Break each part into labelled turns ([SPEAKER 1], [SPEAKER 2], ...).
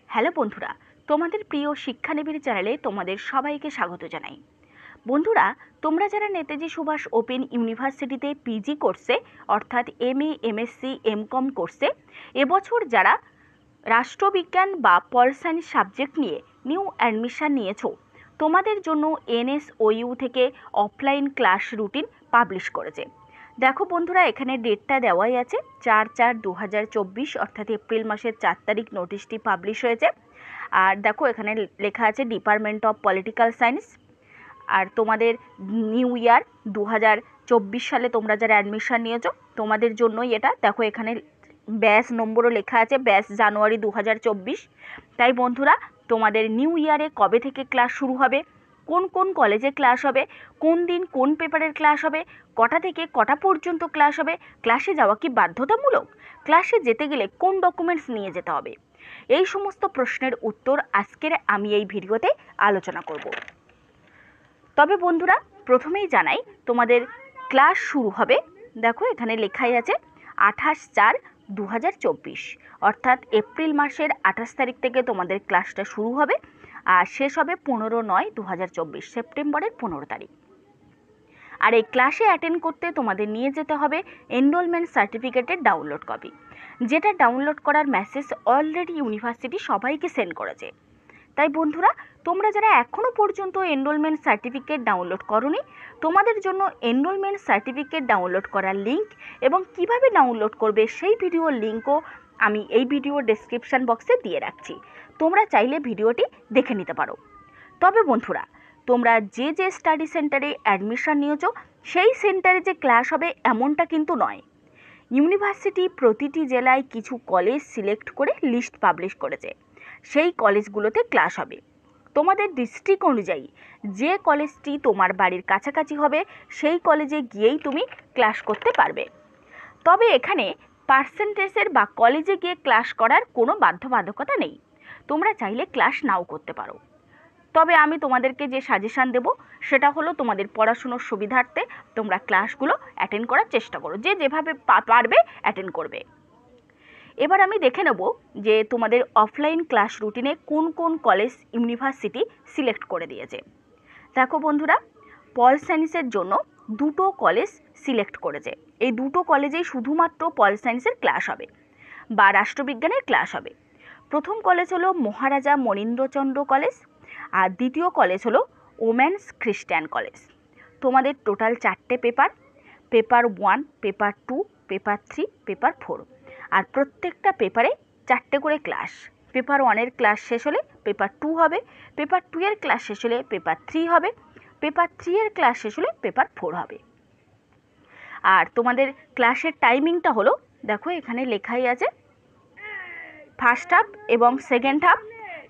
[SPEAKER 1] Hello বন্ধুরা, তোমাদের প্রিয় শিক্ষানিবিড় চ্যানেলে তোমাদের সবাইকে স্বাগত জানাই। বন্ধুরা, তোমরা যারা নেতাজি সুভাষ ওপেন ইউনিভার্সিটিতে পিজি কোর্সে অর্থাৎ এমএ, এমএসসি, এমকম কোর্সে এবছর যারা রাষ্ট্রবিজ্ঞান বা পল সায়েন্স সাবজেক্ট নিয়ে নিউ অ্যাডমিশন নিয়েছো, তোমাদের জন্য এনএসওইউ থেকে অফলাইন ক্লাস রুটিন পাবলিশ করেছে। দেখো বন্ধুরা, এখানে ডেটটা দেওয়াই আছে 4/4/2024, অর্থাৎ এপ্রিল মাসের 4 তারিখ নোটিশটি পাবলিশ হয়েছে। আর দেখো এখানে লেখা আছে ডিপার্টমেন্ট অফ পলিটিক্যাল সায়েন্স। আর তোমাদের নিউ ইয়ার 2024 সালে তোমরা যারা অ্যাডমিশন নিয়েছো তোমাদের জন্যই এটা। দেখো এখানে ব্যাচ নম্বরও লেখা আছে, ব্যাচ জানুয়ারি 2024। তাই বন্ধুরা, তোমাদের নিউ ইয়ারে কবে থেকে ক্লাস শুরু হবে, কোন কোন কলেজে ক্লাস হবে, কোন দিন কোন পেপারের ক্লাস হবে, কটা থেকে কটা পর্যন্ত ক্লাস হবে, ক্লাসে যাওয়া কি বাধ্যতামূলক, ক্লাসে যেতে গেলে কোন ডকুমেন্টস নিয়ে যেতে হবে, এই সমস্ত প্রশ্নের উত্তর আজকের আমি এই ভিডিওতে আলোচনা করব। তবে বন্ধুরা, প্রথমেই জানাই তোমাদের ক্লাস শুরু হবে, দেখো এখানে লেখাই আছে 28/4/2024, অর্থাৎ এপ্রিল মাসের 28 তারিখ থেকে তোমাদের ক্লাসটা শুরু হবে আর শেষ হবে 15/9/2024, সেপ্টেম্বরের 15 তারিখ। আর এই ক্লাসে অ্যাটেন্ড করতে তোমাদের নিয়ে যেতে হবে এনরোলমেন্ট সার্টিফিকেটের ডাউনলোড কপি, যেটা ডাউনলোড করার মেসেজ অলরেডি ইউনিভার্সিটি সবাইকে সেন্ড করেছে। তাই বন্ধুরা, তোমরা যারা এখনও পর্যন্ত এনরোলমেন্ট সার্টিফিকেট ডাউনলোড করোনি, তোমাদের জন্য এনরোলমেন্ট সার্টিফিকেট ডাউনলোড করার লিঙ্ক এবং কিভাবে ডাউনলোড করবে সেই ভিডিওর লিঙ্কও আমি এই ভিডিওর ডেসক্রিপশান বক্সে দিয়ে রাখছি, তোমরা চাইলে ভিডিওটি দেখে নিতে পারো। তবে বন্ধুরা, তোমরা যে যে স্টাডি সেন্টারে অ্যাডমিশন নিয়েছো সেই সেন্টারে যে ক্লাস হবে এমনটা কিন্তু নয়। ইউনিভার্সিটি প্রতিটি জেলায় কিছু কলেজ সিলেক্ট করে লিস্ট পাবলিশ করেছে, সেই কলেজগুলোতে ক্লাস হবে। তোমাদের ডিস্ট্রিক্ট অনুযায়ী যে কলেজটি তোমার বাড়ির কাছাকাছি হবে সেই কলেজে গিয়েই তুমি ক্লাস করতে পারবে। তবে এখানে পার্সেন্টেজের বা কলেজে গিয়ে ক্লাস করার কোনো বাধ্যবাধকতা নেই, তোমরা চাইলে ক্লাস নাও করতে পারো। তবে আমি তোমাদেরকে যে সাজেশান দেব সেটা হলো তোমাদের পড়াশুনোর সুবিধার্থে তোমরা ক্লাসগুলো অ্যাটেন্ড করার চেষ্টা করো, যে যেভাবে পারবে অ্যাটেন্ড করবে। এবার আমি দেখে নেব যে তোমাদের অফলাইন ক্লাস রুটিনে কোন কোন কলেজ ইউনিভার্সিটি সিলেক্ট করে দিয়েছে। দেখো বন্ধুরা, পল সায়েন্সের জন্য দুটো কলেজ সিলেক্ট করেছে। এই দুটো কলেজেই শুধুমাত্র পল সায়েন্সের ক্লাস হবে বা রাষ্ট্রবিজ্ঞানের ক্লাস হবে। প্রথম কলেজ হলো মহারাজা মনীন্দ্রচন্দ্র কলেজ আর দ্বিতীয় কলেজ হলো ওমেন্স খ্রিস্টান কলেজ। তোমাদের টোটাল 4টে paper, paper 1, paper 2, paper 3, paper 4, আর প্রত্যেকটা পেপারে 4টে করে ক্লাস। পেপার 1-এর ক্লাস শেষ হলে পেপার 2 হবে, পেপার 2-এর ক্লাস শেষ হলে পেপার 3 হবে, পেপার 3-এর ক্লাস শেষ হলে পেপার 4 হবে। আর তোমাদের ক্লাসের টাইমিংটা হলো, দেখো এখানে লেখাই আছে ফার্স্ট হাফ এবং সেকেন্ড হাফ।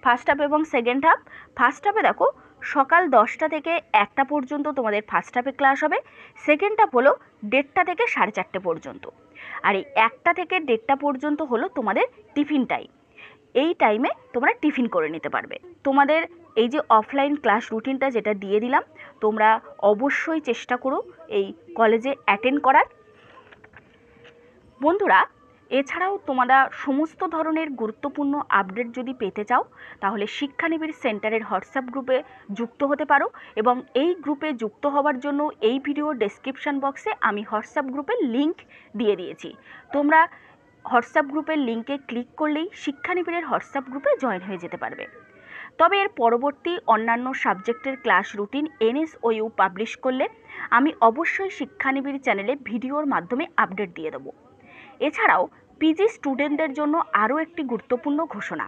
[SPEAKER 1] ফার্স্ট হাফ এবং সেকেন্ড হাফ, ফার্স্ট হাফে দেখো সকাল 10টা থেকে 1টা পর্যন্ত তোমাদের ফার্স্ট হাফে ক্লাস হবে। সেকেন্ড হাফ হলো 1:30 থেকে 4:30 পর্যন্ত। আর এই 1টা থেকে 1:30 পর্যন্ত হলো তোমাদের টিফিন টাইম। এই টাইমে তোমরা টিফিন করে নিতে পারবে। তোমাদের এই যে অফলাইন ক্লাস রুটিনটা যেটা দিয়ে দিলাম, তোমরা অবশ্যই চেষ্টা করো এই কলেজে অ্যাটেন্ড করার। বন্ধুরা, এছাড়াও তোমরা সমস্ত ধরনের গুরুত্বপূর্ণ আপডেট যদি পেতে চাও তাহলে শিক্ষানিবিড় সেন্টারের হোয়াটসঅ্যাপ গ্রুপে যুক্ত হতে পারো, এবং এই গ্রুপে যুক্ত হওয়ার জন্য এই ভিডিওর ডেসক্রিপশান বক্সে আমি হোয়াটসঅ্যাপ গ্রুপের লিঙ্ক দিয়ে দিয়েছি। তোমরা হোয়াটসঅ্যাপ গ্রুপের লিঙ্কে ক্লিক করলেই শিক্ষানিবিড়ের হোয়াটসঅ্যাপ গ্রুপে জয়েন হয়ে যেতে পারবে। তবে এর পরবর্তী অন্যান্য সাবজেক্টের ক্লাস রুটিন এনএসওইউ পাবলিশ করলে আমি অবশ্যই শিক্ষানিবিড় চ্যানেলে ভিডিওর মাধ্যমে আপডেট দিয়ে দেবো। এছাড়াও পিজি স্টুডেন্টদের জন্য আরও একটি গুরুত্বপূর্ণ ঘোষণা।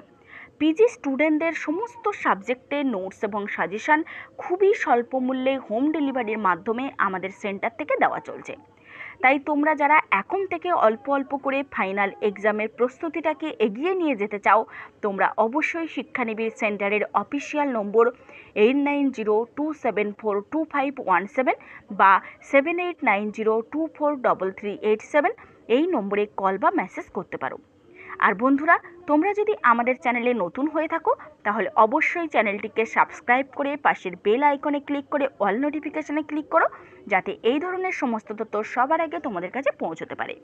[SPEAKER 1] পিজি স্টুডেন্টদের সমস্ত সাবজেক্টের নোটস এবং সাজেশান খুবই স্বল্প মূল্যে হোম ডেলিভারির মাধ্যমে আমাদের সেন্টার থেকে দেওয়া চলছে। তাই তোমরা যারা এখন থেকে অল্প অল্প করে ফাইনাল এক্সামের প্রস্তুতিটাকে এগিয়ে নিয়ে যেতে চাও, তোমরা অবশ্যই শিক্ষানিবিড় সেন্টারের অফিসিয়াল নম্বর 8902742517 বা 7890243387 এই নম্বরে কল বা মেসেজ করতে পারো। আর বন্ধুরা, তোমরা যদি আমাদের চ্যানেলে নতুন হয়ে থাকো তাহলে অবশ্যই চ্যানেলটিকে সাবস্ক্রাইব করে পাশের বেল আইকনে ক্লিক করে অল নোটিফিকেশানে ক্লিক করো, যাতে এই ধরনের সমস্ত তথ্য সবার আগে তোমাদের কাছে পৌঁছতে পারে।